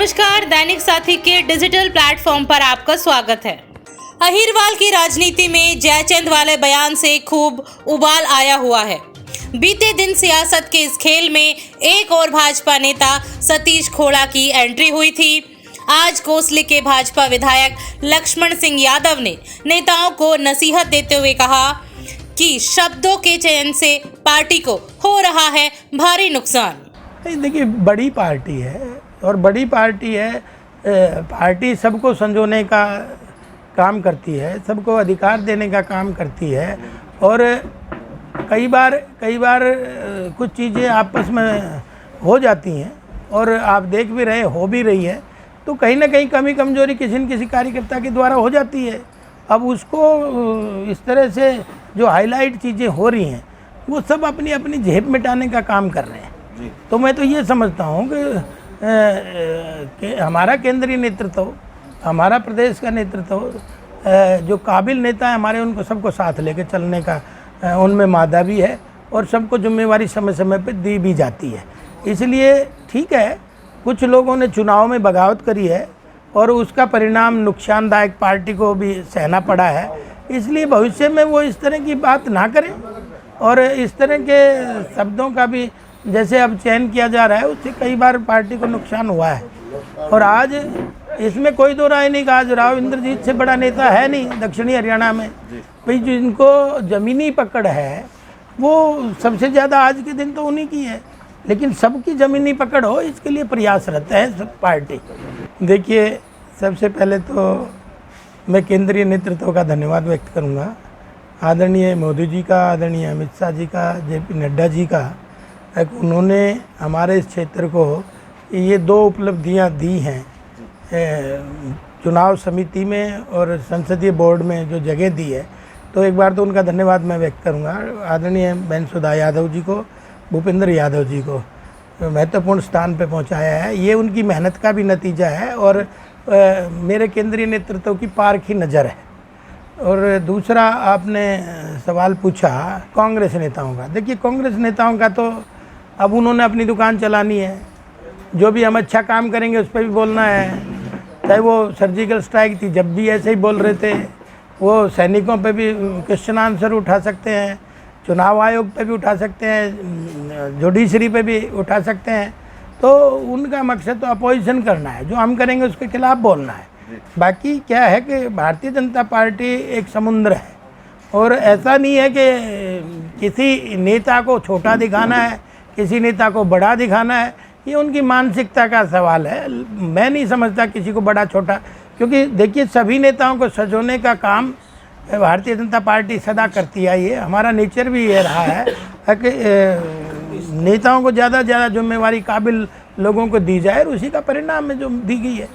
नमस्कार, दैनिक साथी के डिजिटल प्लेटफॉर्म पर आपका स्वागत है। अहिरवाल की राजनीति में जयचंद वाले बयान से खूब उबाल आया हुआ है। बीते दिन सियासत के इस खेल में एक और भाजपा नेता सतीश खोड़ा की एंट्री हुई थी। आज कोसली के भाजपा विधायक लक्ष्मण सिंह यादव ने नेताओं को नसीहत देते हुए कहा कि शब्दों के चयन से पार्टी को हो रहा है भारी नुकसान। देखिए, बड़ी पार्टी है और बड़ी पार्टी है। पार्टी सबको संजोने का काम करती है, सबको अधिकार देने का काम करती है और कई बार कुछ चीज़ें आपस में हो जाती हैं और आप देख भी रहे हो भी रही है, तो कहीं ना कहीं कमी कमजोरी किसी न किसी कार्यकर्ता के द्वारा हो जाती है। अब उसको इस तरह से जो हाईलाइट चीज़ें हो रही हैं वो सब अपनी अपनी जेब मिटाने का काम कर रहे हैं। तो मैं तो ये समझता हूँ कि हमारा केंद्रीय नेतृत्व, हमारा प्रदेश का नेतृत्व, जो काबिल नेता है हमारे, उनको सबको साथ लेकर चलने का उनमें मादा भी है और सबको जिम्मेवारी समय समय पर दी भी जाती है। इसलिए ठीक है, कुछ लोगों ने चुनाव में बगावत करी है और उसका परिणाम नुकसानदायक पार्टी को भी सहना पड़ा है। इसलिए भविष्य में वो इस तरह की बात ना करें और इस तरह के शब्दों का भी जैसे अब चयन किया जा रहा है, उससे कई बार पार्टी को नुकसान हुआ है। और आज इसमें कोई दो राय नहीं कि आज राव इंद्रजीत से बड़ा नेता है नहीं दक्षिणी हरियाणा में। भाई जिनको ज़मीनी पकड़ है वो सबसे ज़्यादा आज के दिन तो उन्हीं की है, लेकिन सबकी ज़मीनी पकड़ हो इसके लिए प्रयासरत है सब पार्टी। देखिए, सबसे पहले तो मैं केंद्रीय नेतृत्व का धन्यवाद व्यक्त करूँगा, आदरणीय मोदी जी का, आदरणीय अमित शाह जी का, JP नड्डा जी का। उन्होंने हमारे इस क्षेत्र को ये 2 उपलब्धियां दी हैं, चुनाव समिति में और संसदीय बोर्ड में जो जगह दी है, तो एक बार तो उनका धन्यवाद मैं व्यक्त करूंगा। आदरणीय बहन सुधा यादव जी को, भूपेंद्र यादव जी को महत्वपूर्ण स्थान पे पहुंचाया है। ये उनकी मेहनत का भी नतीजा है और मेरे केंद्रीय नेतृत्व की पारखी नज़र है। और दूसरा आपने सवाल पूछा कांग्रेस नेताओं का। देखिए, कांग्रेस नेताओं का तो अब उन्होंने अपनी दुकान चलानी है, जो भी हम अच्छा काम करेंगे उस पर भी बोलना है। चाहे वो सर्जिकल स्ट्राइक थी, जब भी ऐसे ही बोल रहे थे, वो सैनिकों पे भी क्वेश्चन आंसर उठा सकते हैं, चुनाव आयोग पे भी उठा सकते हैं, जुडिशरी पे भी उठा सकते हैं। तो उनका मकसद तो अपोजिशन करना है, जो हम करेंगे उसके खिलाफ बोलना है। बाकी क्या है कि भारतीय जनता पार्टी एक समुद्र है और ऐसा नहीं है कि किसी नेता को छोटा दिखाना है, किसी नेता को बड़ा दिखाना है। ये उनकी मानसिकता का सवाल है। मैं नहीं समझता किसी को बड़ा छोटा, क्योंकि देखिए सभी नेताओं को सजोने का काम भारतीय जनता पार्टी सदा करती आई है। हमारा नेचर भी ये रहा है कि नेताओं को ज़्यादा से ज़्यादा जिम्मेवारी काबिल लोगों को दी जाए और उसी का परिणाम में जो दी गई है।